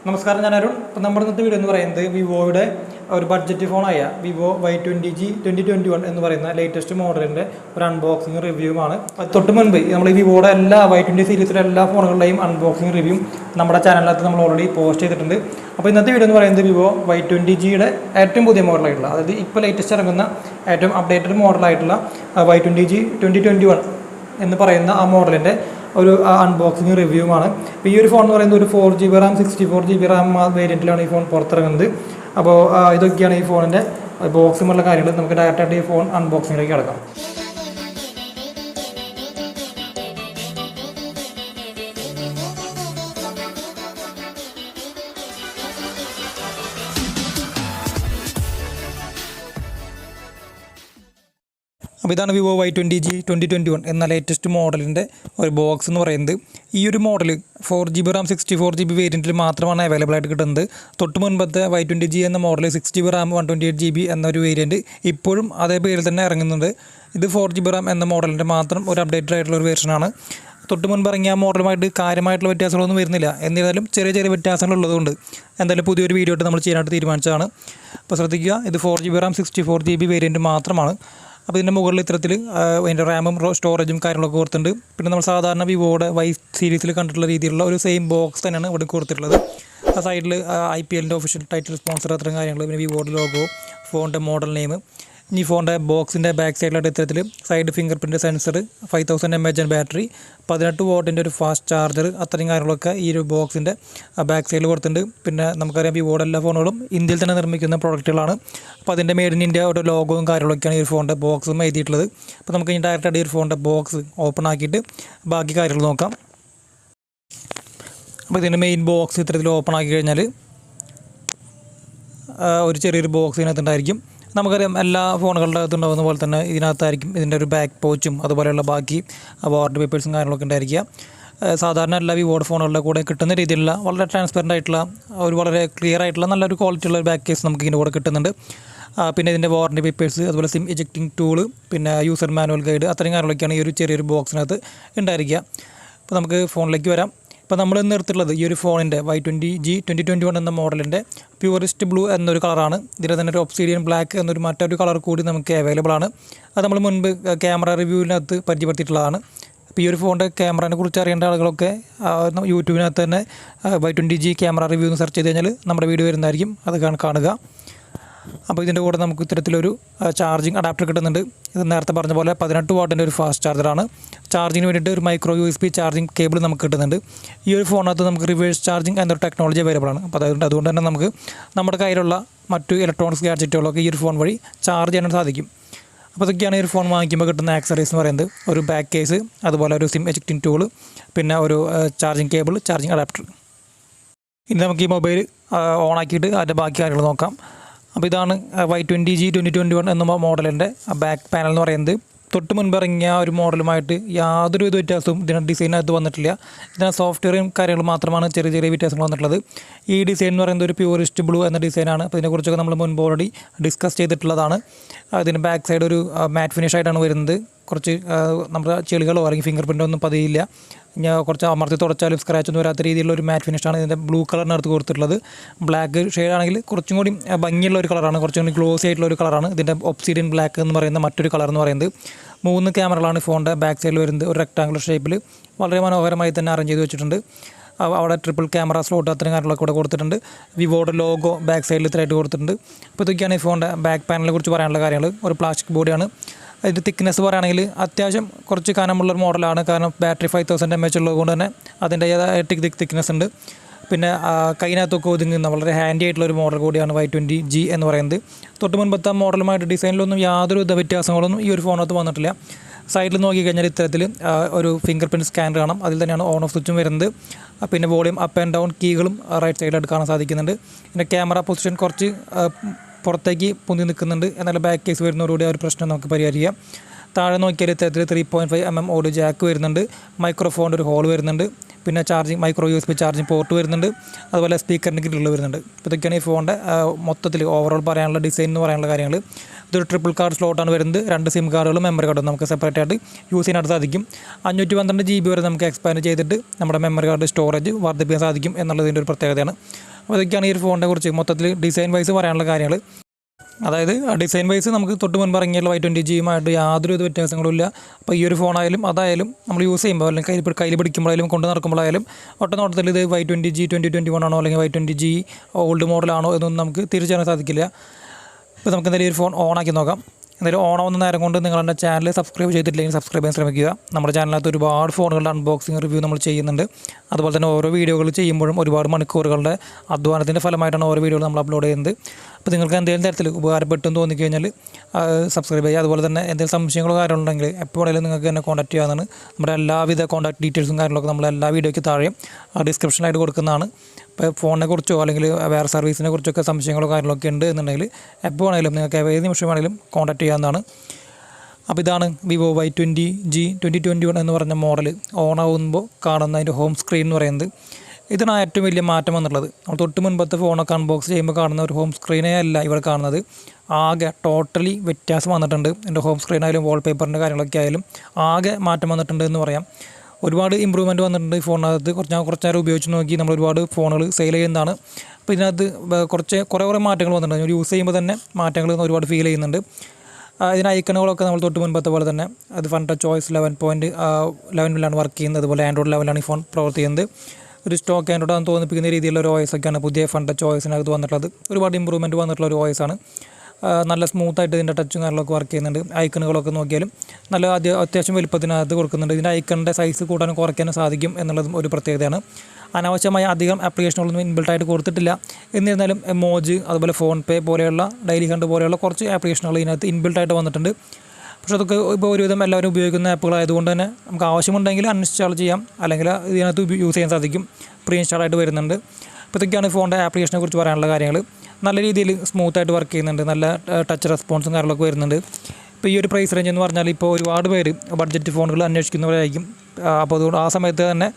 നമസ്കാരം, ഞാൻ അരുൺ. ഇപ്പം നമ്മുടെ ഇന്നത്തെ വീഡിയോ എന്ന് പറയുന്നത് വിവോയുടെ ഒരു ബഡ്ജറ്റ് ഫോണായ വിവോ Y20G 2021 എന്ന് പറയുന്ന ലേറ്റസ്റ്റ് മോഡലിൻ്റെ ഒരു അൺബോക്സിങ് റിവ്യൂമാണ്. തൊട്ട് മുൻപ് നമ്മൾ ഈ വിവോയുടെ എല്ലാ Y20 സീരീസിലെ എല്ലാ ഫോണുകളുടെയും അൺബോക്സിങ് റിവ്യൂ നമ്മുടെ ചാനലിനകത്ത് നമ്മൾ ഓൾറെഡി പോസ്റ്റ് ചെയ്തിട്ടുണ്ട്. അപ്പോൾ ഇന്നത്തെ വീഡിയോ എന്ന് പറയുന്നത് വിവോ Y20Gയുടെ ഏറ്റവും പുതിയ മോഡലായിട്ടുള്ള, അതായത് ഇപ്പോൾ ലേറ്റസ്റ്റ് ഇറങ്ങുന്ന ഏറ്റവും അപ്ഡേറ്റഡ് മോഡലായിട്ടുള്ള Y20G 2021 എന്ന് പറയുന്ന ആ മോഡലിൻ്റെ ഒരു അൺബോക്സിങ് റിവ്യൂമാണ്. അപ്പോൾ ഈ ഒരു ഫോൺ എന്ന് പറയുന്നത് ഒരു 4GB RAM 64GB RAM വേരിയൻറ്റിലാണ് ഈ ഫോൺ പുറത്തിറങ്ങുന്നത്. അപ്പോൾ ഇതൊക്കെയാണ് ഈ ഫോണിൻ്റെ ബോക്സുമുള്ള കാര്യങ്ങൾ. നമുക്ക് ഡയറക്റ്റായിട്ട് ഈ ഫോൺ അൺബോക്സിങ്ങിലേക്ക് കിടക്കാം. അപ്പോൾ ഇതാണ് വിവോ Y20G 2021 എന്ന ലേറ്റസ്റ്റ് മോഡലിൻ്റെ ഒരു ബോക്സ് എന്ന് പറയുന്നത്. ഈ ഒരു മോഡൽ 4GB RAM 64GB വേരിയൻറ്റിൽ മാത്രമാണ് അവൈലബിൾ ആയിട്ട് കിട്ടുന്നത്. തൊട്ട് മുൻപത്തെ Y20G എന്ന മോഡൽ 6GB RAM 128GB എന്നൊരു വേരിയൻറ്റ് ഇപ്പോഴും അതേ പേരിൽ തന്നെ ഇറങ്ങുന്നുണ്ട്. ഇത് 4GB RAM എന്ന മോഡലിൻ്റെ മാത്രം ഒരു അപ്ഡേറ്റഡ് ആയിട്ടുള്ള ഒരു വേർഷനാണ്. തൊട്ട് മുൻപ് ഇറങ്ങിയ മോഡലുമായിട്ട് കാര്യമായിട്ടുള്ള വ്യത്യാസങ്ങളൊന്നും വരുന്നില്ല. എന്നിരുന്നാലും ചെറിയ ചെറിയ വ്യത്യാസങ്ങൾ ഉള്ളതുകൊണ്ട് എന്തായാലും പുതിയൊരു വീഡിയോ ആയിട്ട് നമ്മൾ ചെയ്യാനായിട്ട് തീരുമാനിച്ചതാണ്. അപ്പോൾ ശ്രദ്ധിക്കുക, ഇത് 4GB RAM 64GB വേരിയൻറ്റ് മാത്രമാണ്. അപ്പോൾ ഇതിൻ്റെ മുകളിൽ ഇത്തരത്തിൽ അതിൻ്റെ റാമും സ്റ്റോറേജും കാര്യങ്ങളൊക്കെ കൊടുത്തിട്ടുണ്ട്. പിന്നെ നമ്മൾ സാധാരണ വിവോയുടെ Y സീരീസിൽ കണ്ടിട്ടുള്ള രീതിയിലുള്ള ഒരു സെയിം ബോക്സ് തന്നെയാണ് ഇവിടെ കൊടുത്തിട്ടുള്ളത്. ആ സൈഡിൽ IPLൻ്റെ ഒഫീഷ്യൽ ടൈറ്റിൽ സ്പോൺസർ അത്രയും കാര്യങ്ങൾ, പിന്നെ വിവോയുടെ ലോഗോ, ഫോണിൻ്റെ മോഡൽ നെയിം. ഈ ഫോണിൻ്റെ ബോക്സിൻ്റെ ബാക്ക് സൈഡിലായിട്ട് ഇത്തരത്തിൽ side finger print sensor, 5000 mAh battery, 18 വാട്ടിൻ്റെ ഒരു ഫാസ്റ്റ് ചാർജർ, അത്രയും കാര്യങ്ങളൊക്കെ ഈ ഒരു ബോക്സിൻ്റെ ബാക്ക് സൈഡിൽ കൊടുത്തിട്ടുണ്ട്. പിന്നെ നമുക്കറിയാം വിവോയുടെ എല്ലാ ഫോണുകളും ഇന്ത്യയിൽ തന്നെ നിർമ്മിക്കുന്ന പ്രോഡക്റ്റുകളാണ്. അപ്പോൾ അതിൻ്റെ മെയ്ഡ് ഇൻ ഇന്ത്യ ഒരു ലോഗോയും കാര്യങ്ങളൊക്കെയാണ് ഈ ഒരു ഫോണിൻ്റെ ബോക്സും എഴുതിയിട്ടുള്ളത്. അപ്പോൾ നമുക്ക് ഇനി ഡയറക്റ്റായിട്ട് ഈ ഒരു ഫോണിൻ്റെ ബോക്സ് ഓപ്പൺ ആക്കിയിട്ട് ബാക്കി കാര്യങ്ങൾ നോക്കാം. അപ്പോൾ ഇതിൻ്റെ മെയിൻ ബോക്സ് ഇത്തരത്തിൽ ഓപ്പൺ ആക്കി കഴിഞ്ഞാൽ ഒരു ചെറിയൊരു ബോക്സ് ഇതിനകത്തുണ്ടായിരിക്കും. നമുക്കറിയാം എല്ലാ ഫോണുകളുടെ അകത്തുണ്ടാകുന്ന പോലെ തന്നെ ഇതിനകത്തായിരിക്കും ഇതിൻ്റെ ഒരു ബാക്ക് പോച്ചും അതുപോലെയുള്ള ബാക്കി വാറണ്ടി പേപ്പേഴ്സും കാര്യങ്ങളൊക്കെ ഉണ്ടായിരിക്കുക. സാധാരണ എല്ലാ വിവോയുടെ ഫോണുകളുടെ കൂടെ കിട്ടുന്ന രീതിയിലുള്ള വളരെ ട്രാൻസ്പെറൻ്റ് ആയിട്ടുള്ള ഒരു വളരെ ക്ലിയർ ആയിട്ടുള്ള നല്ലൊരു ക്വാളിറ്റി ഉള്ള ഒരു ബാക്ക് കേസ് നമുക്ക് ഇതിൻ്റെ കൂടെ കിട്ടുന്നുണ്ട്. പിന്നെ ഇതിൻ്റെ വാറണ്ടി പേപ്പേഴ്സ്, അതുപോലെ സിം ഇജക്റ്റിംഗ് ടൂള്, പിന്നെ യൂസർ മാനുവൽ ഗൈഡ്, അത്രയും കാര്യങ്ങളൊക്കെയാണ് ഈ ഒരു ചെറിയൊരു ബോക്സിനകത്ത് ഉണ്ടായിരിക്കുക. അപ്പോൾ നമുക്ക് ഫോണിലേക്ക് വരാം. ഇപ്പോൾ നമ്മൾ ഇന്ന് എടുത്തിട്ടുള്ളത് ഈ ഒരു ഫോണിൻ്റെ Y20G 2021 എന്ന മോഡലിൻ്റെ പ്യൂറിസ്റ്റ് ബ്ലൂ എന്നൊരു കളറാണ്. ഇതിൽ തന്നെ ഒരു ഒബ്സിഡിയൻ ബ്ലാക്ക് എന്നൊരു മറ്റൊരു കളർ കൂടി നമുക്ക് അവൈലബിൾ ആണ്. അത് നമ്മൾ മുൻപ് ക്യാമറ റിവ്യൂവിനകത്ത് പരിചയപ്പെടുത്തിയിട്ടുള്ളതാണ്. അപ്പോൾ ഈ ഒരു ഫോണിൻ്റെ ക്യാമറയെ കുറിച്ച് അറിയേണ്ട ആളുകളൊക്കെ യൂട്യൂബിനകത്ത് തന്നെ Y20G ക്യാമറ റിവ്യൂ എന്ന് സെർച്ച് ചെയ്ത് കഴിഞ്ഞാൽ നമ്മുടെ വീഡിയോ വരുന്നതായിരിക്കും, അത് കാണുക. അപ്പോൾ ഇതിൻ്റെ കൂടെ നമുക്ക് ഇത്തരത്തിലൊരു ചാർജിങ് അഡാപ്റ്റർ കിട്ടുന്നുണ്ട്. ഇത് നേരത്തെ പറഞ്ഞ പോലെ 18 വാട്ടിൻ്റെ ഒരു ഫാസ്റ്റ് ചാർജറാണ്. ചാർജിങ്ങിന് വേണ്ടിയിട്ട് ഒരു മൈക്രോ USB ചാർജിങ് കേബിൾ നമുക്ക് കിട്ടുന്നുണ്ട്. ഈ ഒരു ഫോണിനകത്ത് നമുക്ക് റിവേഴ്സ് ചാർജിങ് എന്നൊരു ടെക്നോളജി അവൈലബിൾ ആണ്. അപ്പോൾ അതുകൊണ്ട് തന്നെ നമുക്ക് നമ്മുടെ കയ്യിലുള്ള മറ്റു ഇലക്ട്രോണിക്സ് ഗാഡ്ജറ്റുകളൊക്കെ ഈ ഒരു ഫോൺ വഴി ചാർജ് ചെയ്യാൻ സാധിക്കും. അപ്പോൾ ഇതൊക്കെയാണ് ഈ ഒരു ഫോൺ വാങ്ങിക്കുമ്പോൾ കിട്ടുന്ന ആക്സറീസ് എന്ന് പറയുന്നത്. ഒരു ബാക്ക് കേസ്, അതുപോലെ ഒരു സിം എജക്റ്റിംഗ് ടൂള്, പിന്നെ ഒരു ചാർജിങ് കേബിൾ, ചാർജിങ് അഡാപ്റ്റർ. ഇനി നമുക്ക് ഈ മൊബൈൽ ഓണാക്കിയിട്ട് അതിൻ്റെ ബാക്കി കാര്യങ്ങൾ നോക്കാം. അപ്പോൾ ഇതാണ് Y20G 2021 എന്ന മോഡലിൻ്റെ ബാക്ക് പാനൽ എന്ന് പറയുന്നത്. തൊട്ട് മുൻപ് ഇറങ്ങിയ ഒരു മോഡലുമായിട്ട് യാതൊരു വിധ വ്യത്യാസവും ഇതിൻ്റെ ഡിസൈനകത്ത് വന്നിട്ടില്ല. ഇതിന് സോഫ്റ്റ്വെയറും കാര്യങ്ങൾ മാത്രമാണ് ചെറിയ ചെറിയ വ്യത്യാസങ്ങൾ വന്നിട്ടുള്ളത്. ഈ ഡിസൈൻ എന്ന് പറയുന്നത് ഒരു പ്യൂറിസ്റ്റ് ബ്ലൂ എന്ന ഡിസൈനാണ്. അപ്പോൾ ഇതിനെക്കുറിച്ചൊക്കെ നമ്മൾ മുൻപ് ഓൾറെഡി ഡിസ്കസ് ചെയ്തിട്ടുള്ളതാണ്. അതിന് ബാക്ക് സൈഡ് ഒരു മാറ്റ് ഫിനിഷ് ആയിട്ടാണ് വരുന്നത്. കുറച്ച് നമ്മുടെ ചെളികളോ അല്ലെങ്കിൽ ഫിംഗർ പ്രിൻ്റോ ഒന്നും പതിയില്ല. ഞാൻ കുറച്ച് അമർത്തി തുടച്ചാലും സ്ക്രാച്ച് ഒന്നും വരാത്ത രീതിയിലുള്ള ഒരു മാറ്റ് ഫിനിഷാണ് ഇതിൻ്റെ ബ്ലൂ കളറിനകത്ത് കൊടുത്തിട്ടുള്ളത്. ബ്ലാക്ക് ഷെയ്ഡാണെങ്കിൽ കുറച്ചും കൂടി ഭംഗിയുള്ള ഒരു കളറാണ്, കുറച്ചും കൂടി ഗ്ലോസി ആയിട്ടുള്ള ഒരു കളറാണ് ഇതിൻ്റെ ഒബ്സിഡിയൻ ബ്ലാക്ക് എന്ന് പറയുന്ന മറ്റൊരു കളർ എന്ന് പറയുന്നത്. 3 ക്യാമറകളാണ് ഫോണിൻ്റെ ബാക്ക് സൈഡിൽ വരുന്നത്. ഒരു റെക്ടാങ്കുലർ ഷേപ്പിൽ വളരെ മനോഹരമായി തന്നെ അറേഞ്ച് ചെയ്ത് വെച്ചിട്ടുണ്ട്. അവിടെ ട്രിപ്പിൾ ക്യാമറ സ്ലോട്ട് അത്രയും കാര്യങ്ങളൊക്കെ കൂടെ കൊടുത്തിട്ടുണ്ട്. വിവോയുടെ ലോഗോ ബാക്ക് സൈഡിൽ ഇത്രയായിട്ട് കൊടുത്തിട്ടുണ്ട്. അപ്പോൾ ഇതൊക്കെയാണ് ഈ ഫോണിൻ്റെ ബാക്ക് പാനലിനെ കുറിച്ച് പറയാനുള്ള കാര്യങ്ങൾ. ഒരു പ്ലാസ്റ്റിക് ബോഡിയാണ്. അതിൻ്റെ തിക്നെസ് പറയുകയാണെങ്കിൽ അത്യാവശ്യം കുറച്ച് കനമുള്ളൊരു മോഡലാണ്. കാരണം ബാറ്ററി 5000 mAh ഉള്ളതുകൊണ്ട് തന്നെ അതിൻ്റേതായ തിക്നെസ് ഉണ്ട്. പിന്നെ കൈനകത്തൊക്കെ ഒതുങ്ങുന്ന വളരെ ഹാൻഡി ആയിട്ടുള്ളൊരു മോഡൽ കൂടിയാണ് Y20G എന്ന് പറയുന്നത്. തൊട്ട് മുൻപത്തെ മോഡലുമായിട്ട് ഡിസൈനിലൊന്നും യാതൊരു വിധ വ്യത്യാസങ്ങളൊന്നും ഈ ഒരു ഫോണിനകത്ത് വന്നിട്ടില്ല. സൈഡിൽ നോക്കിക്കഴിഞ്ഞാൽ ഇത്തരത്തിൽ ഒരു ഫിംഗർ പ്രിൻറ്റ് സ്കാനർ കാണാം. അതിൽ തന്നെയാണ് ഓൺ ഓഫ് സ്വിച്ചും വരുന്നത്. പിന്നെ വോളിയം അപ്പ് ആൻഡ് ഡൗൺ കീകളും റൈറ്റ് സൈഡിലായിട്ട് കാണാൻ സാധിക്കുന്നുണ്ട്. പിന്നെ ക്യാമറ പൊസിഷൻ കുറച്ച് പുറത്തേക്ക് പൊന്തി നിൽക്കുന്നുണ്ട്. എന്നാൽ ബാക്ക് കേസ് വരുന്നതോടുകൂടി ആ ഒരു പ്രശ്നം നമുക്ക് പരിഹരിക്കാം. താഴെ നോക്കിയാൽ ഇത്തരത്തിൽ 3.5 mm ഓഡിയോ ജാക്ക് വരുന്നുണ്ട്. മൈക്രോഫോണിൻ്റെ ഒരു ഹോൾ വരുന്നുണ്ട്. പിന്നെ charging micro USB charging port വരുന്നുണ്ട്. അതുപോലെ സ്പീക്കറിൻ്റെ ഗ്രില്ല് വരുന്നുണ്ട്. അപ്പോൾ ഇതൊക്കെയാണ് ഈ ഫോണിൻ്റെ മൊത്തത്തിൽ ഓവറോൾ പറയാനുള്ള ഡിസൈൻ എന്ന് പറയാനുള്ള കാര്യങ്ങൾ. ഇതൊരു ട്രിപ്പിൾ കാർഡ് സ്ലോട്ടാണ് വരുന്നത്. 2 സിം കാർഡുകളും മെമ്മറി കാർഡും നമുക്ക് സെപ്പറേറ്റ് ആയിട്ട് യൂസ് ചെയ്യാനായിട്ട് സാധിക്കും. 512 GB വരെ നമുക്ക് എക്സ്പാൻഡ് ചെയ്തിട്ട് നമ്മുടെ മെമ്മറി കാർഡ് സ്റ്റോറേജ് വർദ്ധിപ്പിക്കാൻ സാധിക്കും എന്നുള്ളതിൻ്റെ ഒരു പ്രത്യേകതയാണ്. അപ്പോൾ ഇതൊക്കെയാണ് ഈ ഒരു ഫോണിനെ കുറിച്ച് മൊത്തത്തിൽ ഡിസൈൻ വൈസ് പറയാനുള്ള കാര്യങ്ങൾ. അതായത് ഡിസൈൻ വൈസ് നമുക്ക് തൊട്ട് മുൻപ് ഇറങ്ങിയുള്ള Y20Gയുമായിട്ട് യാതൊരു വിധ വ്യത്യാസങ്ങളും ഇല്ല. അപ്പോൾ ഈ ഒരു ഫോണായാലും അതായാലും നമ്മൾ യൂസ് ചെയ്യുമ്പോൾ അല്ലെങ്കിൽ കയ്യിൽ പിടിക്കുമ്പോഴായാലും കൊണ്ട് നടക്കുമ്പോഴായാലും ഒട്ടനോട്ടത്തിൽ ഇത് Y20G 2021 ആണോ അല്ലെങ്കിൽ Y20G ഓൾഡ് മോഡലാണോ എന്നൊന്നും നമുക്ക് തിരിച്ചറിയാൻ സാധിക്കില്ല. ഇപ്പോൾ നമുക്ക് എന്തായാലും ഈ ഒരു ഫോൺ ഓണാക്കി നോക്കാം. എന്തായാലും ഓണാവുന്ന നേരം കൊണ്ട് നിങ്ങളുടെ ചാനൽ സബ്സ്ക്രൈബ് ചെയ്തിട്ടില്ലെങ്കിൽ സബ്സ്ക്രൈബ് ചെയ്യാൻ ശ്രമിക്കുക. നമ്മുടെ ചാനലിനകത്ത് ഒരുപാട് ഫോണുകളുടെ അൺബോക്സിങ് റിവ്യൂ നമ്മൾ ചെയ്യുന്നുണ്ട്. അതുപോലെ തന്നെ ഓരോ വീഡിയോകൾ ചെയ്യുമ്പോഴും ഒരുപാട് മണിക്കൂറുകളുടെ അധ്വാനത്തിൻ്റെ ഫലമായിട്ടാണ് ഓരോ വീഡിയോകൾ നമ്മൾ അപ്ലോഡ് ചെയ്യുന്നത്. അപ്പോൾ നിങ്ങൾക്ക് എന്തെങ്കിലും തരത്തിൽ ഉപകാരപ്പെട്ടെന്ന് തോന്നിക്കഴിഞ്ഞാൽ സബ്സ്ക്രൈബ് ചെയ്യുക. അതുപോലെ തന്നെ എന്തെങ്കിലും സംശയങ്ങളോ കാര്യങ്ങളുണ്ടെങ്കിൽ എപ്പോഴായാലും നിങ്ങൾക്ക് എന്നെ കോൺടാക്ട് ചെയ്യാവുന്നതാണ്. നമ്മുടെ എല്ലാവിധ കോൺടാക്ട് ഡീറ്റെയിൽസും കാര്യങ്ങളൊക്കെ നമ്മൾ എല്ലാ വീഡിയോയ്ക്ക് താഴെയും ഡിസ്ക്രിപ്ഷനായിട്ട് കൊടുക്കുന്നതാണ്. ഇപ്പോൾ ഫോണിനെ കുറിച്ചോ അല്ലെങ്കിൽ വേറെ സർവീസിനെ കുറിച്ചൊക്കെ സംശയങ്ങളോ കാര്യങ്ങളൊക്കെ ഉണ്ട് എന്നുണ്ടെങ്കിൽ എപ്പോൾ വേണമെങ്കിലും നിങ്ങൾക്ക് ഏത് നിമിഷം വേണമെങ്കിലും കോൺടാക്ട് ചെയ്യാവുന്നതാണ്. അപ്പോൾ ഇതാണ് Vivo Y20G 2021 എന്ന് പറഞ്ഞ മോഡൽ ഓണാവുമ്പോൾ കാണുന്ന അതിൻ്റെ ഹോം സ്ക്രീൻ എന്ന് പറയുന്നത്. ഇതിനാണ് ഏറ്റവും വലിയ മാറ്റം എന്നുള്ളത്. നമ്മൾ തൊട്ട് മുൻപത്തെ ഫോണൊക്കെ അൺബോക്സ് ചെയ്യുമ്പോൾ കാണുന്ന ഒരു ഹോം സ്ക്രീനേ അല്ല ഇവിടെ കാണുന്നത്. ആകെ ടോട്ടലി വ്യത്യാസം വന്നിട്ടുണ്ട്. എൻ്റെ ഹോം സ്ക്രീൻ ആയാലും വാൾപേപ്പറിൻ്റെ കാര്യങ്ങളൊക്കെ ആയാലും ആകെ മാറ്റം വന്നിട്ടുണ്ട് എന്ന് പറയാം. ഒരുപാട് ഇമ്പ്രൂവ്മെൻറ്റ് വന്നിട്ടുണ്ട് ഈ ഫോണിനകത്ത്. കുറച്ച് നേരം ഉപയോഗിച്ച് നോക്കി നമ്മൾ ഒരുപാട് ഫോണുകൾ സെയിൽ ചെയ്യുന്നതാണ്. അപ്പോൾ ഇതിനകത്ത് കുറേ മാറ്റങ്ങൾ വന്നിട്ടുണ്ട്. യൂസ് ചെയ്യുമ്പോൾ തന്നെ മാറ്റങ്ങൾ ഒരുപാട് ഫീൽ ചെയ്യുന്നുണ്ട്. ഇതിന് ഐക്കണുകളൊക്കെ നമ്മൾ തൊട്ട് മുൻപത്തെ പോലെ തന്നെ അത് ഫൺ ടച്ച് OS 11.11 വർക്ക് ചെയ്യുന്നത്. അതുപോലെ ആൻഡ്രോയിഡ് ലെവലാണ് ഈ ഫോൺ പ്രവർത്തിക്കുന്നത്. ഒരു സ്റ്റോക്ക് ആൻഡ്രോയിഡ് ആണെന്ന് തോന്നിപ്പിക്കുന്ന രീതിയിലുള്ള ഒരു OS ഒക്കെയാണ് പുതിയ ഫൺ ടച്ച് OSനകത്ത് വന്നിട്ടുള്ളത്. ഒരുപാട് ഇമ്പ്രൂവ്മെൻറ്റ് വന്നിട്ടുള്ള ഒരു OS ആണ്. നല്ല സ്മൂത്തായിട്ട് ഇതിൻ്റെ ടച്ചും കാര്യങ്ങളൊക്കെ വർക്ക് ചെയ്യുന്നുണ്ട്. ഐക്കണുകളൊക്കെ നോക്കിയാലും നല്ല അത്യാവശ്യം വലുപ്പത്തിനകത്ത് കൊടുക്കുന്നുണ്ട്. ഇതിൻ്റെ ഐക്കണിൻ്റെ സൈസ് കൂടാനും കുറയ്ക്കാനും സാധിക്കും എന്നുള്ളതും ഒരു പ്രത്യേകതയാണ്. അനാവശ്യമായ അധികം ആപ്ലിക്കേഷനുകളൊന്നും ഇൻബിൽട്ടായിട്ട് കൊടുത്തിട്ടില്ല. എന്നിരുന്നാലും എമോജ് അതുപോലെ ഫോൺ പേ പോലെയുള്ള ഡെയിലി ഹണ്ട് പോലെയുള്ള കുറച്ച് ആപ്ലിക്കേഷനുകൾ ഇതിനകത്ത് ഇൻബിൽട്ടായിട്ട് വന്നിട്ടുണ്ട്. പക്ഷേ അതൊക്കെ ഇപ്പോൾ ഒരുവിധം എല്ലാവരും ഉപയോഗിക്കുന്ന ആപ്പുകളായതുകൊണ്ട് തന്നെ നമുക്ക് ആവശ്യമുണ്ടെങ്കിൽ അൺഇൻസ്റ്റാൾ ചെയ്യാം, അല്ലെങ്കിൽ ഇതിനകത്ത് യൂസ് ചെയ്യാൻ സാധിക്കും. പ്രീ ഇൻസ്റ്റാളായിട്ട് വരുന്നുണ്ട്. അപ്പോൾ ഇതൊക്കെയാണ് ഫോണിൻ്റെ ആപ്ലിക്കേഷനെ കുറിച്ച് പറയാനുള്ള കാര്യങ്ങൾ. നല്ല രീതിയിൽ സ്മൂത്തായിട്ട് വർക്ക് ചെയ്യുന്നുണ്ട്. നല്ല ടച്ച് റെസ്പോൺസും കാര്യങ്ങളൊക്കെ വരുന്നുണ്ട്. ഇപ്പോൾ ഈ ഒരു പ്രൈസ് റേഞ്ച് എന്ന് പറഞ്ഞാൽ ഇപ്പോൾ ഒരുപാട് പേര് ബഡ്ജറ്റ് ഫോണുകൾ അന്വേഷിക്കുന്നവരായിരിക്കും. അപ്പോൾ അതുകൊണ്ട് ആ സമയത്ത് തന്നെ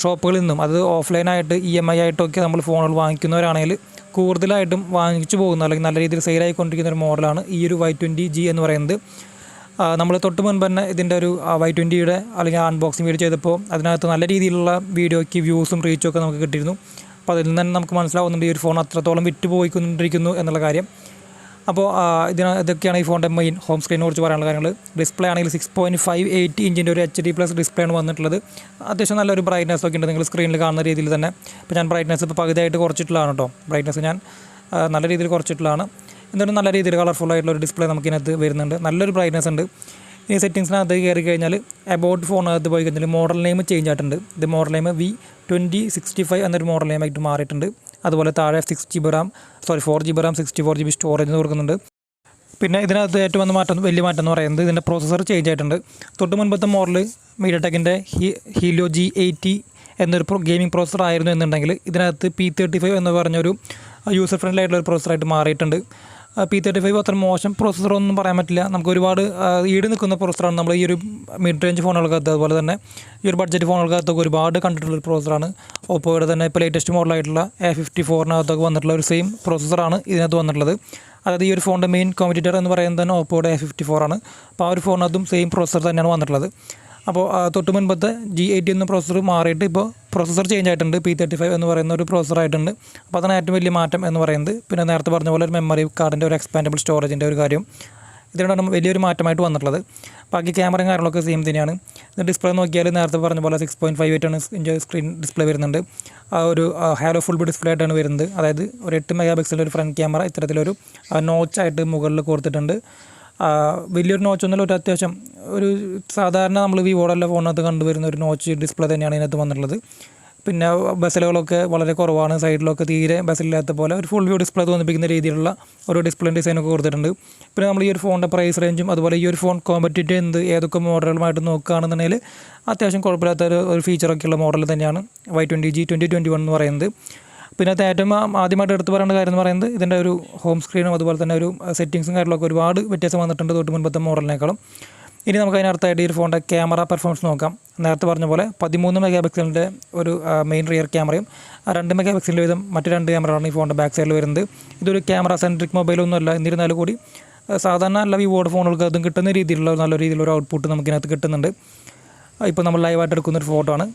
ഷോപ്പുകളിൽ നിന്നും അത് ഓഫ്ലൈനായിട്ട് EMI ആയിട്ടൊക്കെ നമ്മൾ ഫോണുകൾ വാങ്ങിക്കുന്നവരാണെങ്കിൽ കൂടുതലായിട്ടും വാങ്ങിച്ചു പോകുന്ന അല്ലെങ്കിൽ നല്ല രീതിയിൽ സെയിലായിക്കൊണ്ടിരിക്കുന്ന ഒരു മോഡലാണ് ഈ ഒരു Y20G എന്ന് പറയുന്നത്. നമ്മൾ തൊട്ട് മുൻപ് തന്നെ ഇതിൻ്റെ ഒരു Y20യുടെ അല്ലെങ്കിൽ അൺബോക്സിങ് വീഡിയോ ചെയ്തപ്പോൾ അതിനകത്ത് നല്ല രീതിയിലുള്ള വീഡിയോയ്ക്ക് വ്യൂസും റീച്ചും ഒക്കെ നമുക്ക് കിട്ടിയിരുന്നു. അപ്പോൾ അതിൽ നിന്ന് തന്നെ നമുക്ക് മനസ്സിലാവുന്നുണ്ട് ഈ ഒരു ഫോൺ അത്രത്തോളം വിറ്റ് പോയിക്കൊണ്ടിരിക്കുന്നു എന്നുള്ള കാര്യം. അപ്പോൾ ഇതൊക്കെയാണ് ഈ ഫോണിൻ്റെ മെയിൻ ഹോം സ്ക്രീനെ കുറിച്ച് പറയാനുള്ള കാര്യങ്ങൾ. ഡിസ്പ്ലേ ആണെങ്കിൽ 6.58 ഇഞ്ചിൻ്റെ ഒരു HD+ ഡിസ്പ്ലേ ആണ് വന്നിട്ടുള്ളത്. അത്യാവശ്യം നല്ലൊരു ബ്രൈറ്റ്നസ് ഒക്കെ ഉണ്ട് നിങ്ങൾ സ്ക്രീനിൽ കാണുന്ന രീതിയിൽ തന്നെ. ഇപ്പോൾ ഞാൻ ബ്രൈറ്റ്നസ് ഇപ്പോൾ പകുതിയായിട്ട് കുറച്ചിട്ടുള്ളതാണ് കേട്ടോ. ബ്രൈറ്റ്നസ് ഞാൻ നല്ല രീതിയിൽ കുറച്ചിട്ടുള്ളതാണ്. എന്നിട്ട് നല്ല രീതിയിൽ കളർഫുൾ ആയിട്ടുള്ള ഒരു ഡിസ്പ്ലേ നമുക്കിനകത്ത് വരുന്നുണ്ട്. നല്ലൊരു ബ്രൈറ്റ്നസ് ഉണ്ട്. ഈ സെറ്റിങ്സിനകത്ത് കയറി കഴിഞ്ഞാൽ അബൌട്ട് ഫോണിനകത്ത് പോയി കഴിഞ്ഞാൽ മോഡൽ നെയിം ചേഞ്ച് ആയിട്ടുണ്ട്. ഇത് മോഡൽ നെയിം V2065 എന്നൊരു മോഡൽ നെയിമായിട്ട് മാറിയിട്ടുണ്ട്. അതുപോലെ താഴെ 4GB RAM 64GB സ്റ്റോറേജ് കൊടുക്കുന്നുണ്ട്. പിന്നെ ഇതിനകത്ത് ഏറ്റവും വലിയ മാറ്റം എന്ന് പറയുന്നത് ഇതിൻ്റെ പ്രോസസ്സർ ചേഞ്ച് ആയിട്ടുണ്ട്. തൊട്ട് മുൻപത്തെ മോഡൽ MediaTekൻ്റെ Helio G80 എന്നൊരു ഗെയിമിംഗ് പ്രോസസ്സർ ആയിരുന്നു എന്നുണ്ടെങ്കിൽ ഇതിനകത്ത് P35 എന്ന് പറഞ്ഞൊരു യൂസർ ഫ്രണ്ട്ലി ആയിട്ടുള്ള ഒരു പ്രോസസ്സറായിട്ട് മാറിയിട്ടുണ്ട്. P35 അത്ര മോശം പ്രോസസ്സറൊന്നും പറയാൻ പറ്റില്ല. നമുക്ക് ഒരുപാട് ഈട് നിൽക്കുന്ന പ്രോസസ്സറാണ് നമ്മൾ ഈ ഒരു മിഡ് റേഞ്ച് ഫോണുകൾക്കകത്ത് അതുപോലെ തന്നെ ഈ ഒരു ബഡ്ജറ്റ് ഫോണുകൾക്കകത്തൊക്കെ ഒരുപാട് കണ്ടിട്ടുള്ളൊരു പ്രോസസ്സറാണ്. ഓപ്പോയുടെ തന്നെ ഇപ്പോൾ ലേറ്റസ്റ്റ് മോഡലായിട്ടുള്ള A54 വന്നിട്ടുള്ള ഒരു സെയിം പ്രോസസ്സറാണ് ഇതിനകത്ത് വന്നിട്ടുള്ളത്. അതായത് ഈ ഒരു ഫോണിൻ്റെ മെയിൻ കോമ്പറ്റീറ്റർ എന്ന് പറയുന്നത് തന്നെ ഓപ്പോയുടെ A54 ആണ്. അപ്പോൾ ആ ഒരു ഫോണിനകത്തും സെയിം പ്രോസസ്സർ തന്നെയാണ് വന്നിട്ടുള്ളത്. അപ്പോൾ തൊട്ട് മുൻപത്തെ G80 എന്ന പ്രോസസ്സർ മാറിയിട്ട് ഇപ്പോൾ പ്രോസസ്സർ ചേഞ്ച് ആയിട്ടുണ്ട്. P35 എന്ന് പറയുന്ന ഒരു പ്രോസസ്സർ ആയിട്ടുണ്ട്. അപ്പോൾ അതാണ് ഏറ്റവും വലിയ മാറ്റം എന്ന് പറയുന്നത്. പിന്നെ നേരത്തെ പറഞ്ഞ പോലെ ഒരു മെമ്മറി കാർഡിൻ്റെ ഒരു എക്സ്പാൻഡബിൾ സ്റ്റോറേജിൻ്റെ ഒരു കാര്യം ഇതിനാണ് വലിയൊരു മാറ്റമായിട്ട് വന്നിട്ടുള്ളത്. ബാക്കി ക്യാമറയും കാര്യങ്ങളൊക്കെ സെയിം തന്നെയാണ്. ഡിസ്പ്ലേ നോക്കിയാൽ നേരത്തെ പറഞ്ഞ പോലെ 6.58 ഇഞ്ച് സ്ക്രീൻ ഡിസ്പ്ലേ വരുന്നുണ്ട്. ഒരു ഹാലോ ഫുൾ ഡിസ്പ്ലേ ആയിട്ടാണ് വരുന്നത്. അതായത് ഒരു 8 മെഗാപിക്സലിൻ്റെ ഒരു ഫ്രണ്ട് ക്യാമറ ഇത്തരത്തിലൊരു നോച്ചായിട്ട് മുകളിൽ കൊടുത്തിട്ടുണ്ട്. വലിയൊരു നോച്ചൊന്നുമില്ല, ഒരു അത്യാവശ്യം ഒരു സാധാരണ നമ്മൾ വിവോയുടെ ഫോണിനകത്ത് കണ്ടുവരുന്ന ഒരു നോച്ച് ഡിസ്പ്ലേ തന്നെയാണ് ഇതിനകത്ത് വന്നിട്ടുള്ളത്. പിന്നെ ബസലുകളൊക്കെ വളരെ കുറവാണ്. സൈഡിലൊക്കെ തീരെ ബസലില്ലാത്ത പോലെ ഒരു ഫുൾ വ്യൂ ഡിസ്പ്ലേ തോന്നിപ്പിക്കുന്ന രീതിയിലുള്ള ഒരു ഡിസ്പ്ലേ ഡിസൈനൊക്കെ കൊടുത്തിട്ടുണ്ട്. പിന്നെ നമ്മൾ ഈ ഒരു ഫോണിൻ്റെ പ്രൈസ് റേഞ്ചും അതുപോലെ ഈ ഒരു ഫോൺ കോമ്പറ്റീറ്റീവ് ഏതൊക്കെ മോഡലുമായിട്ട് നോക്കുകയാണെന്നുണ്ടെങ്കിൽ അത്യാവശ്യം കുഴപ്പമില്ലാത്ത ഒരു ഫീച്ചറൊക്കെ ഉള്ള മോഡൽ തന്നെയാണ് Y20G 2021 എന്ന് പറയുന്നത്. പിന്നെ ഏറ്റവും ആദ്യമായിട്ട് എടുത്ത് പറയേണ്ട കാര്യം എന്ന് പറയുന്നത് ഇതിൻ്റെ ഒരു ഹോം സ്ക്രീനും അതുപോലെ തന്നെ ഒരു സെറ്റിങ്സും കാര്യങ്ങളൊക്കെ ഒരുപാട് വ്യത്യാസം വന്നിട്ടുണ്ട് തൊട്ട് മുൻപത്തെ മോഡലിനേക്കാളും. ഇനി നമുക്ക് അതിനടുത്തായിട്ട് ഈ ഒരു ഫോണിൻ്റെ ക്യാമറ പെർഫോമൻസ് നോക്കാം. നേരത്തെ പറഞ്ഞ പോലെ 13 മെഗാപിക്സലിൻ്റെ ഒരു മെയിൻ റിയർ ക്യാമറയും 2 മെഗാപിക്സലിൻ്റെ വീതം മറ്റ് 2 ക്യാമറകളാണ് ഈ ഫോണിൻ്റെ ബാക്ക് സൈഡിൽ വരുന്നത്. ഇതൊരു ക്യാമറ സെൻട്രിക് മൊബൈലൊന്നുമല്ല. എന്നിരുന്നാലും കൂടി സാധാരണ എല്ലാ വിവോയുടെ ഫോണുകൾക്ക് അതും കിട്ടുന്ന രീതിയിലുള്ള നല്ല രീതിയിലൊരു ഔട്ട്പുട്ട് നമുക്കിനകത്ത് കിട്ടുന്നുണ്ട്. ഇപ്പോൾ നമ്മൾ ലൈവായിട്ട് എടുക്കുന്നൊരു ഫോട്ടോ ആണ്.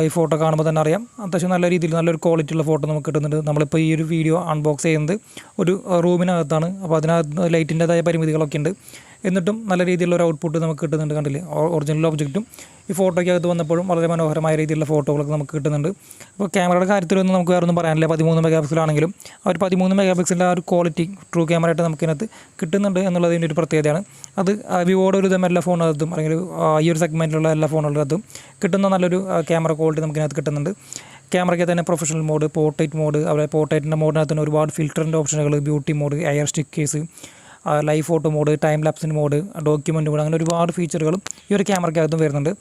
ഈ ഫോട്ടോ കാണുമ്പോൾ തന്നെ അറിയാം അത്യാവശ്യം നല്ല രീതിയിൽ നല്ലൊരു ക്വാളിറ്റിയുള്ള ഫോട്ടോ നമുക്ക് കിട്ടുന്നുണ്ട്. നമ്മളിപ്പോൾ ഈ ഒരു വീഡിയോ അൺബോക്സ് ചെയ്യുന്നത് ഒരു റൂമിനകത്താണ്. അപ്പോൾ അതിനകത്ത് ലൈറ്റിൻ്റെതായ പരിമിതികളൊക്കെ ഉണ്ട്. എന്നിട്ടും നല്ല രീതിയിലുള്ള ഒരു ഔട്ട്പുട്ട് നമുക്ക് കിട്ടുന്നുണ്ട്. കണ്ടില്ലേ, ഒറിജിനൽ ഒബ്ജക്റ്റും ഈ ഫോട്ടോയ്ക്കകത്ത് വന്നപ്പോഴും വളരെ മനോഹരമായ രീതിയിലുള്ള ഫോട്ടോകളൊക്കെ നമുക്ക് കിട്ടുന്നുണ്ട്. അപ്പോൾ ക്യാമറയുടെ കാര്യത്തിലൊന്നും നമുക്ക് വേറെ ഒന്നും പറയാനില്ല. 13 മെഗാ പിക്സലാണെങ്കിലും ആ ഒരു 13 മെഗാ പിക്സലിൻ്റെ ആ ഒരു ക്വാളിറ്റി ട്രൂ ക്യാമറയായിട്ട് നമുക്കിതിനകത്ത് കിട്ടുന്നുണ്ട് എന്നുള്ളതിൻ്റെ ഒരു പ്രത്യേകതയാണ്. അത് വിവോയുടെ ഒരു വിധം എല്ലാ ഫോണിനകത്തും അല്ലെങ്കിൽ ഈ ഒരു സെഗ്മെൻറ്റിലുള്ള എല്ലാ ഫോണുകളിനകത്തും കിട്ടുന്ന നല്ലൊരു ക്യാമറ ക്വാളിറ്റി നമുക്കിതിനകത്ത് കിട്ടുന്നുണ്ട്. ക്യാമറയ്ക്ക് തന്നെ പ്രൊഫഷണൽ മോഡ്, പോർട്രേറ്റ് മോഡ്, അതുപോലെ പോർട്രേറ്റിൻ്റെ മോഡിനകത്ത് തന്നെ ഒരുപാട് ഫിൽറ്ററിൻ്റെ ഓപ്ഷനുകൾ, beauty mode, air stickers, live photo mode, time ലാപ്സിൻ്റെ മോഡ്, ഡോക്യുമെൻ്റ് മോഡ്, അങ്ങനെ ഒരുപാട് ഫീച്ചറുകളും ഈ ഒരു ക്യാമറയ്ക്കകത്തും വരുന്നുണ്ട്.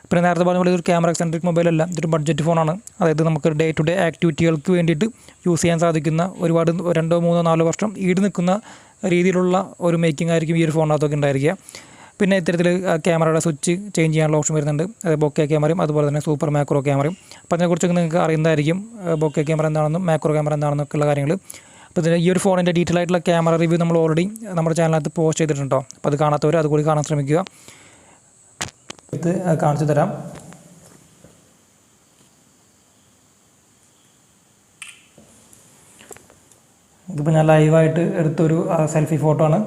പിന്നെ നേരത്തെ പറഞ്ഞ പോലെ ഇതൊരു ക്യാമറ സെൻട്രിക് മൊബൈലല്ല, ഇതൊരു ബഡ്ജറ്റ് ഫോണാണ്. അതായത് നമുക്ക് ഡേ ടു ഡേ ആക്ടിവിറ്റികൾക്ക് വേണ്ടിയിട്ട് യൂസ് ചെയ്യാൻ സാധിക്കുന്ന ഒരുപാട് 2, 3, 4 വർഷം ഈട് നിൽക്കുന്ന രീതിയിലുള്ള ഒരു മേക്കിംഗ് ആയിരിക്കും ഈ ഒരു ഫോണിനകത്തൊക്കെ ഉണ്ടായിരിക്കുക. പിന്നെ ഇത്തരത്തിൽ ക്യാമറയുടെ സ്വിച്ച് ചേഞ്ച് ചെയ്യാനുള്ള ഓപ്ഷൻ വരുന്നുണ്ട്. ബൊക്കെ ക്യാമറയും അതുപോലെ തന്നെ സൂപ്പർ മാക്രോ ക്യാമറയും. അപ്പോൾ അതിനെക്കുറിച്ചൊക്കെ നിങ്ങൾക്ക് അറിയുന്നതായിരിക്കും, ബൊക്കെ ക്യാമറ എന്താണെന്നും മാക്രോ ക്യാമറ എന്താണെന്നൊക്കെയുള്ള കാര്യങ്ങൾ. അപ്പോൾ ഇതിന് ഈ ഒരു ഫോണിൻ്റെ ഡീറ്റെയിൽ ആയിട്ടുള്ള ക്യാമറ റിവ്യൂ നമ്മൾ ഓൾറെഡി നമ്മുടെ ചാനലിനകത്ത് പോസ്റ്റ് ചെയ്തിട്ടുണ്ടോ. അപ്പോൾ അത് കാണാത്തവർ അതുകൂടി കാണാൻ ശ്രമിക്കുക. ഇത് കാണിച്ചു തരാം. ഇതിപ്പോൾ ഞാൻ ലൈവായിട്ട് എടുത്തൊരു സെൽഫി ഫോട്ടോ ആണ്.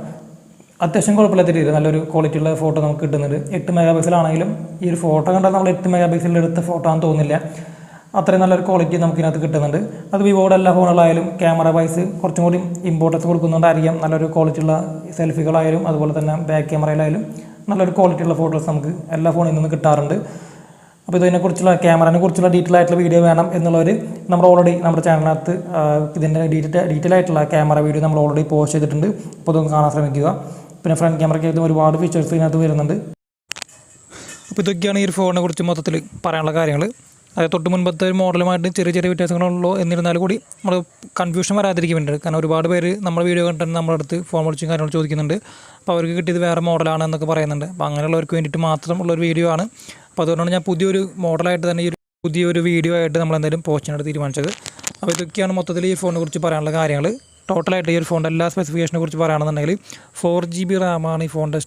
അത്യാവശ്യം കുഴപ്പമില്ലാത്ത രീതിയിൽ നല്ലൊരു ക്വാളിറ്റിയുള്ള ഫോട്ടോ നമുക്ക് കിട്ടുന്നുണ്ട്. 8 മെഗാ പിക്സലാണെങ്കിലും ഈ ഒരു ഫോട്ടോ കണ്ടാൽ നമ്മൾ 8 മെഗാ പിക്സലിൽ എടുത്ത ഫോട്ടോ ആണെന്ന് തോന്നില്ല. അത്രയും നല്ലൊരു ക്വാളിറ്റി നമുക്കിതിനകത്ത് കിട്ടുന്നുണ്ട്. അത് വിവോയുടെ എല്ലാ ഫോണുകളായാലും ക്യാമറ വൈസ് കുറച്ചും കൂടി ഇമ്പോർട്ടൻസ് കൊടുക്കുന്നുണ്ടായിരിക്കാം. നല്ലൊരു ക്വാളിറ്റിയുള്ള സെൽഫികളായാലും അതുപോലെ തന്നെ ബാക്ക് ക്യാമറയിലായാലും നല്ലൊരു ക്വാളിറ്റിയുള്ള ഫോട്ടോസ് നമുക്ക് എല്ലാ ഫോണിൽ നിന്ന് കിട്ടാറുണ്ട്. അപ്പോൾ ഇതിനെക്കുറിച്ചുള്ള ക്യാമറയെ കുറിച്ചുള്ള ഡീറ്റെയിൽ ആയിട്ടുള്ള വീഡിയോ വേണം എന്നുള്ളവർ നമ്മൾ ഓൾറെഡി നമ്മുടെ ചാനലിനകത്ത് ഇതിൻ്റെ ഡീറ്റെയിൽ ആയിട്ടുള്ള ക്യാമറ വീഡിയോ നമ്മൾ ഓൾറെഡി പോസ്റ്റ് ചെയ്തിട്ടുണ്ട്. അപ്പോൾ ഇതൊന്ന് കാണാൻ ശ്രമിക്കുക. പിന്നെ ഫ്രണ്ട് ക്യാമറയ്ക്ക് ഒരുപാട് ഫീച്ചേഴ്സ് ഇതിനകത്ത് വരുന്നുണ്ട്. അപ്പോൾ ഇതൊക്കെയാണ് ഈ ഒരു ഫോണിനെ കുറിച്ച് മൊത്തത്തിൽ പറയാനുള്ള കാര്യങ്ങൾ. അതായത് തൊട്ട് മുൻപത്തെ ഒരു മോഡലുമായിട്ട് ചെറിയ ചെറിയ വ്യത്യാസങ്ങളുള്ളൂ. എന്നിരുന്നാലും കൂടി നമ്മൾ കൺഫ്യൂഷൻ വരാതിരിക്കും വേണ്ടി, കാരണം ഒരുപാട് പേര് നമ്മുടെ വീഡിയോ കണ്ടിട്ട് നമ്മുടെ അടുത്ത് ഫോൺ വിളിച്ചും കാര്യങ്ങൾ ചോദിക്കുന്നുണ്ട്. അപ്പോൾ അവർക്ക് കിട്ടിയത് വേറെ മോഡലാണ് എന്നൊക്കെ പറയുന്നുണ്ട്. അപ്പോൾ അങ്ങനെയുള്ളവർക്ക് വേണ്ടിയിട്ട് മാത്രമുള്ളൊരു വീഡിയോ ആണ്. അപ്പോൾ അതുകൊണ്ടാണ് ഞാൻ പുതിയൊരു മോഡലായിട്ട് തന്നെ ഈ ഒരു പുതിയൊരു വീഡിയോ ആയിട്ട് നമ്മൾ എന്തായാലും പോസ്റ്റ് ചെയ്യാനായിട്ട് തീരുമാനിച്ചത്. അപ്പോൾ ഇതൊക്കെയാണ് മൊത്തത്തിൽ ഈ ഫോണിനെ കുറിച്ച് പറയാനുള്ള കാര്യങ്ങൾ. ടോട്ടലായിട്ട് ഈ ഒരു ഫോണിൻ്റെ എല്ലാ സ്പെസിഫിക്കേഷനെ കുറിച്ച് പറയുകയാണെന്നുണ്ടെങ്കിൽ 4GB റാമാണ് ഈ ഫോണിൻ്റെ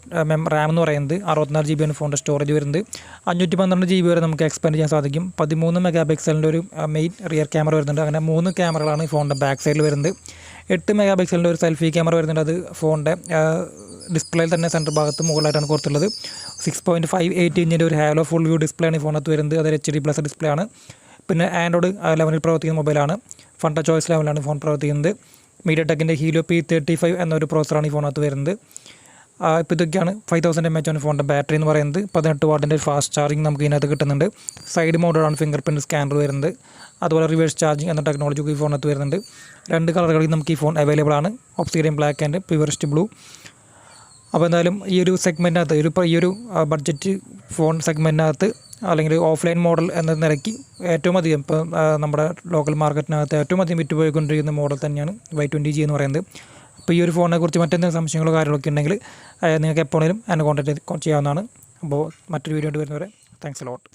റാം എന്ന് പറയുന്നത്. 64 GB ആണ് ഫോണിൻ്റെ സ്റ്റോറേജ് വരുന്നത്. 512 GB വരെ നമുക്ക് എക്സ്പാൻഡ് ചെയ്യാൻ സാധിക്കും. 13 മെഗാ പിക്സലിൻ്റെ ഒരു മെയിൻ റിയർ ക്യാമറ വരുന്നുണ്ട്. അങ്ങനെ 3 ക്യാമറകളാണ് ഈ ഫോണിൻ്റെ ബാക്ക് സൈഡിൽ വരുന്നത്. 8 മെഗാ പിക്സലിൻ്റെ ഒരു സെൽഫി ക്യാമറ വരുന്നുണ്ട്. അത് ഫോണിൻ്റെ ഡിസ്പ്ലേയിൽ തന്നെ സെൻറ്റർ ഭാഗത്ത് മുകളിലായിട്ടാണ് കൊടുത്തുള്ളത്. 6.58 ഇഞ്ചിൻ്റെ ഒരു ഹാലോ ഫുൾ വ്യൂ ഡിസ്പ്ലേ ആണ് ഈ ഫോണിനകത്ത് വരുന്നത്. അതൊരു HD+ ഡിസ്പ്ലേ ആണ്. പിന്നെ ആൻഡ്രോയിഡ് ലെവലിൽ പ്രവർത്തിക്കുന്ന മൊബൈലാണ്. ഫണ്ട ചോയ്സ് ലെവലിലാണ് ഫോൺ പ്രവർത്തിക്കുന്നത്. മീഡിയടെക്കിൻ്റെ ഹീലോ P35 എന്നൊരു പ്രോസറാണ് ഈ ഫോണിനകത്ത് വരുന്നത്. ഇപ്പോൾ ഇതൊക്കെയാണ് 5000 mAh ആണ് ഫോണിൻ്റെ ബാറ്ററി എന്ന് പറയുന്നത്. 18 വാട്ടിൻ്റെ ഫാസ്റ്റ് ചാർജിങ് നമുക്ക് ഇതിനകത്ത് കിട്ടുന്നുണ്ട്. സൈഡ് മോഡാണ് ഫിംഗർ പ്രിൻറ്റ് സ്കാനർ വരുന്നത്. അതുപോലെ റിവേഴ്സ് ചാർജിങ് എന്ന ടെക്നോളജി ഈ ഫോണിനകത്ത് വരുന്നുണ്ട്. 2 കളറുകളിൽ നമുക്ക് ഈ ഫോൺ അവൈലബിൾ ആണ്, ഒബ്സിഡിയൻ ബ്ലാക്ക് ആൻഡ് പ്യൂരിസ്റ്റ് ബ്ലൂ. അപ്പോൾ എന്തായാലും ഈ ഒരു സെഗ്മെൻറ്റിനകത്ത് ഈ ഒരു ബഡ്ജറ്റ് ഫോൺ സെഗ്മെൻറ്റിനകത്ത് അല്ലെങ്കിൽ ഓഫ്ലൈൻ മോഡൽ എന്ന നിലയ്ക്ക് ഏറ്റവും അധികം ഇപ്പോൾ നമ്മുടെ ലോക്കൽ മാർക്കറ്റിനകത്ത് ഏറ്റവും അധികം വിറ്റുപോയിക്കൊണ്ടിരിക്കുന്ന മോഡൽ തന്നെയാണ് Y20G എന്ന് പറയുന്നത്. അപ്പോൾ ഈ ഒരു ഫോണിനെ കുറിച്ച് മറ്റെന്തെങ്കിലും സംശയങ്ങളോ കാര്യങ്ങളൊക്കെ ഉണ്ടെങ്കിൽ നിങ്ങൾക്ക് എപ്പോഴേലും എന്നെ കോൺടാക്ട് ചെയ്യാവുന്നതാണ്. അപ്പോൾ മറ്റൊരു വീഡിയോ ആയിട്ട് വരുന്നവരെ താങ്ക്സ് എ ലോട്ട്.